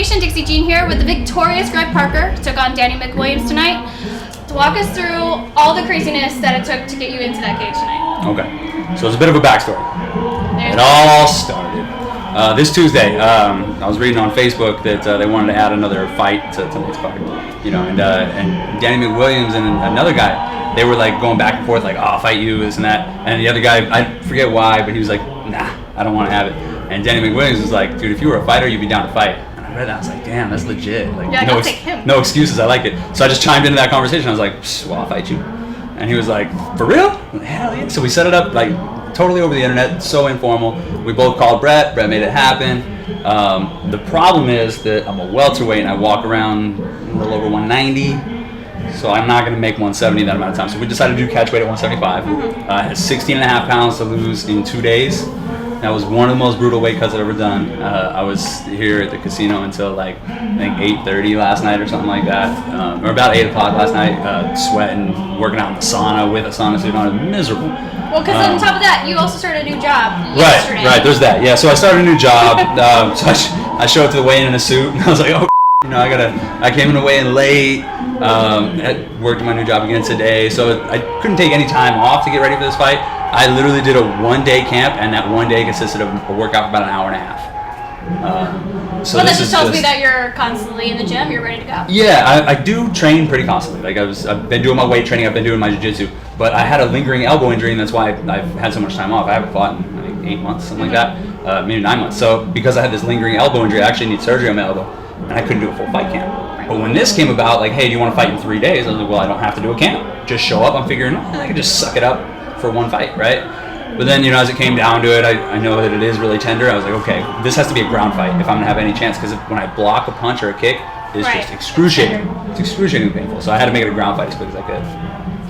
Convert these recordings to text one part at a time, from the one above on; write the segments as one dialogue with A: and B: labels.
A: Nation, Dixie Jean here with the victorious Greg Parker. Took on Daniel McWilliams tonight. To walk us through all the craziness that it took to get you into that cage tonight.
B: Okay, so it's a bit of a backstory. It all started this Tuesday. I was reading on Facebook that they wanted to add another fight to tonight's card. You know, and Danny McWilliams and another guy, they were like going back and forth, like, oh, I'll fight you, this and that. And the other guy, I forget why, but he was like, nah, I don't want to have it. And Danny McWilliams was like, dude, if you were a fighter, you'd be down to fight. And I read that, I was like, damn, that's legit. Like,
A: yeah, I'll take him.
B: No excuses, I like it. So I just chimed into that conversation. I was like, well, I'll fight you. And he was like, for real? Hell yeah. So we set it up like totally over the internet, so informal. We both called Brett made it happen. The problem is that I'm a welterweight and I walk around a little over 190. So I'm not going to make 170 that amount of time. So we decided to do catch weight at 175. I had 16 and a half pounds to lose in 2 days. That was one of the most brutal weight cuts I've ever done. I was here at the casino until like I think 8:30 last night or something like that, or about 8 o'clock last night, sweating, working out in the sauna with a sauna suit on. It was miserable.
A: Well, because on top of that, you also started a new job yesterday.
B: Right, there's that. Yeah, so I started a new job. So I showed up to the weigh-in in a suit, and I was like, oh, you know, I came in to weigh in late. I worked my new job again today, so I couldn't take any time off to get ready for this fight. I literally did a 1-day camp, and that 1 day consisted of a workout for about an hour and a half.
A: So that just tells me that you're constantly in the gym. You're ready to go.
B: Yeah, I do train pretty constantly. Like I've been doing my weight training. I've been doing my jiu-jitsu, but I had a lingering elbow injury, and that's why I've had so much time off. I haven't fought in like 8 months, something like that, maybe 9 months. So because I had this lingering elbow injury, I actually need surgery on my elbow, and I couldn't do a full fight camp. But when this came about, like, hey, do you want to fight in 3 days? I was like, well, I don't have to do a camp. Just show up. I'm figuring I can just suck it up for one fight, right? But then, you know, as it came down to it, I know that it is really tender. I was like, okay, this has to be a ground fight if I'm going to have any chance, because when I block a punch or a kick, it's just excruciating. It's excruciatingly painful. So I had to make it a ground fight as quick as I could.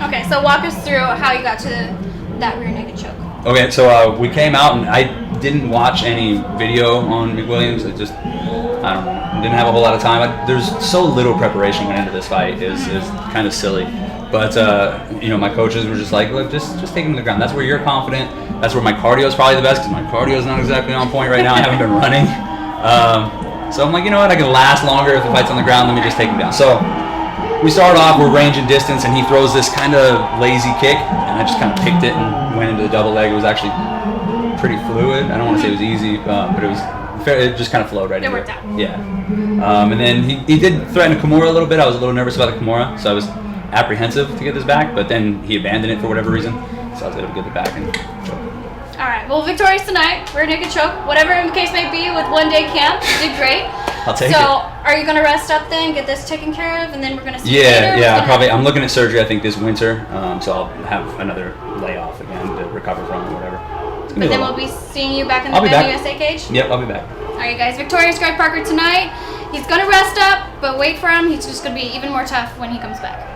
A: Okay, so walk us through how you got to that rear naked choke.
B: Okay, so we came out, and I didn't watch any video on McWilliams. It just, I don't know, didn't have a whole lot of time. There's so little preparation went into this fight. Is kind of silly. But you know, my coaches were just like, look, just take him to the ground. That's where you're confident. That's where my cardio is probably the best, because my cardio is not exactly on point right now. I haven't been running. So I'm like, you know what? I can last longer if the fight's on the ground. Let me just take him down. So we start off, we're range and distance, and he throws this kind of lazy kick, and I just kind of picked it and went into the double leg. It was actually pretty fluid. I don't want to say it was easy, but it just kind of flowed right in.
A: It worked out.
B: Yeah. And then he did threaten a Kimura a little bit. I was a little nervous about the Kimura, so I was apprehensive to get this back, but then he abandoned it for whatever reason, so I was able to get it back and choke.
A: All right, well, victorious tonight. Rear naked choke, whatever the case may be, with 1 day camp. You did great.
B: I'll take it.
A: So, are you going to rest up then, get this taken care of, and then we're going to see you later?
B: Yeah, probably. I'm looking at surgery, I think, this winter, so I'll have another layoff again to recover from or whatever.
A: But then we'll be seeing you back in the BAMMA USA cage?
B: Yep, I'll be back.
A: All right, guys, victorious Greg Parker tonight. He's going to rest up, but wait for him. He's just going to be even more tough when he comes back.